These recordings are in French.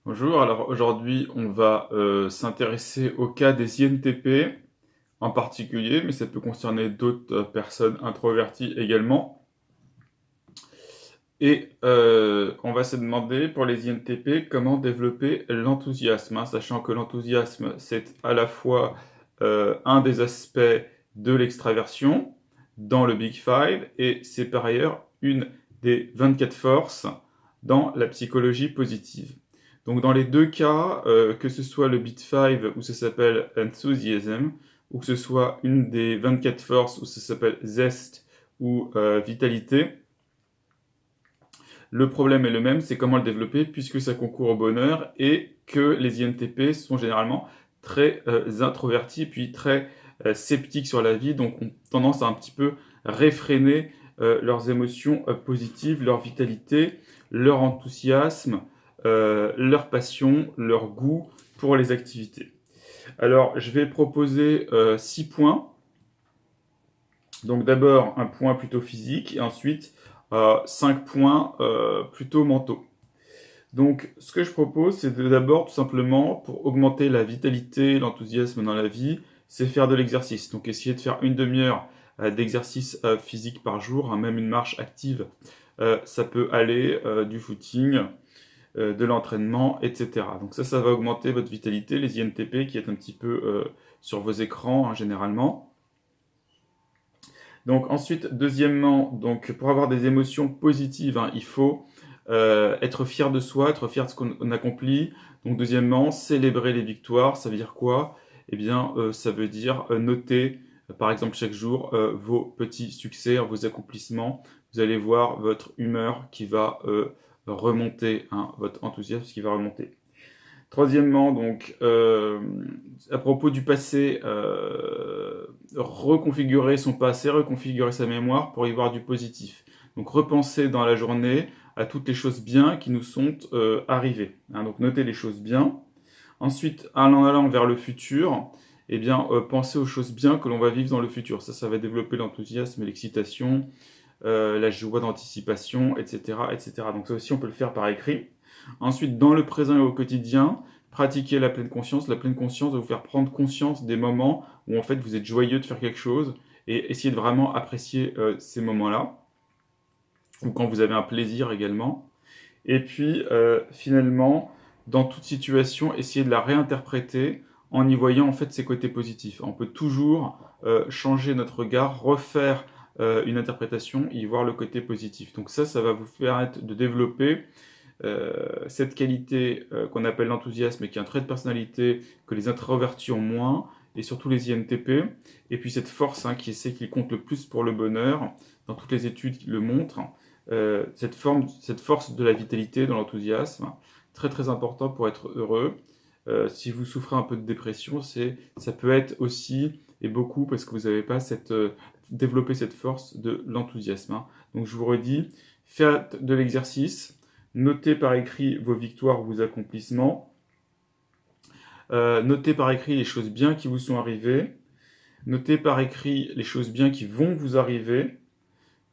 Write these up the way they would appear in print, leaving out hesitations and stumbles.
Bonjour, alors aujourd'hui on va s'intéresser au cas des INTP en particulier, mais ça peut concerner d'autres personnes introverties également. Et on va se demander pour les INTP comment développer l'enthousiasme, hein, sachant que l'enthousiasme c'est à la fois un des aspects de l'extraversion dans le Big Five et c'est par ailleurs une des 24 forces dans la psychologie positive. Donc dans les deux cas, que ce soit le Big Five où ça s'appelle enthusiasm, ou que ce soit une des 24 forces où ça s'appelle zest ou vitalité, le problème est le même, c'est comment le développer puisque ça concourt au bonheur et que les INTP sont généralement très introvertis puis très sceptiques sur la vie, donc ont tendance à un petit peu réfréner leurs émotions positives, leur vitalité, leur enthousiasme, leur passion, leur goût pour les activités. Alors, je vais proposer 6 points. Donc d'abord un point plutôt physique et ensuite 5 points plutôt mentaux. Donc ce que je propose, c'est d'abord tout simplement pour augmenter la vitalité, l'enthousiasme dans la vie, c'est faire de l'exercice. Donc essayer de faire une demi-heure d'exercice physique par jour, hein, même une marche active, ça peut aller du footing, de l'entraînement, etc. Donc ça va augmenter votre vitalité, les INTP qui est un petit peu sur vos écrans hein, généralement. Donc ensuite, deuxièmement, donc pour avoir des émotions positives, hein, il faut être fier de soi, être fier de ce qu'on accomplit. Donc deuxièmement, célébrer les victoires, ça veut dire quoi? Eh bien, ça veut dire noter, par exemple, chaque jour, vos petits succès, vos accomplissements. Vous allez voir votre humeur qui va remonter, hein, votre enthousiasme qui va remonter. Troisièmement, donc, à propos du passé, reconfigurer son passé, reconfigurer sa mémoire pour y voir du positif. Donc, repenser dans la journée à toutes les choses bien qui nous sont arrivées. Hein, donc, noter les choses bien. Ensuite, en allant vers le futur, eh bien, penser aux choses bien que l'on va vivre dans le futur. Ça va développer l'enthousiasme, l'excitation, la joie d'anticipation, etc., etc. Donc, ça aussi, on peut le faire par écrit. Ensuite, dans le présent et au quotidien, pratiquez la pleine conscience. La pleine conscience va vous faire prendre conscience des moments où en fait vous êtes joyeux de faire quelque chose et essayez de vraiment apprécier ces moments-là, ou quand vous avez un plaisir également. Et puis finalement, dans toute situation, essayez de la réinterpréter en y voyant en fait ses côtés positifs. On peut toujours changer notre regard, refaire une interprétation, y voir le côté positif. Donc ça va vous permettre de développer cette qualité qu'on appelle l'enthousiasme et qui est un trait de personnalité que les introvertis ont moins, et surtout les INTP, et puis cette force hein, qui compte le plus pour le bonheur, dans toutes les études qui le montrent, cette force de la vitalité, de l'enthousiasme, très très important pour être heureux. Si vous souffrez un peu de dépression, ça peut être aussi, et beaucoup, parce que vous n'avez pas développé cette force de l'enthousiasme. Hein. Donc je vous redis, faites de l'exercice, notez par écrit vos victoires, vos accomplissements, notez par écrit les choses bien qui vous sont arrivées, notez par écrit les choses bien qui vont vous arriver,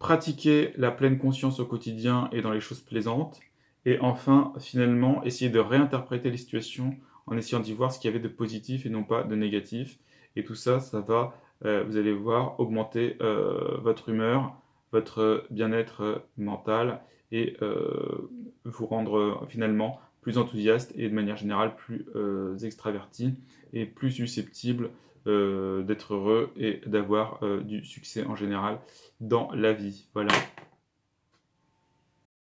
pratiquez la pleine conscience au quotidien et dans les choses plaisantes, et enfin, finalement, essayez de réinterpréter les situations en essayant d'y voir ce qu'il y avait de positif et non pas de négatif. Et tout ça, ça va, vous allez voir, augmenter votre humeur, votre bien-être mental et vous rendre finalement plus enthousiaste et de manière générale plus extraverti et plus susceptible d'être heureux et d'avoir du succès en général dans la vie. Voilà.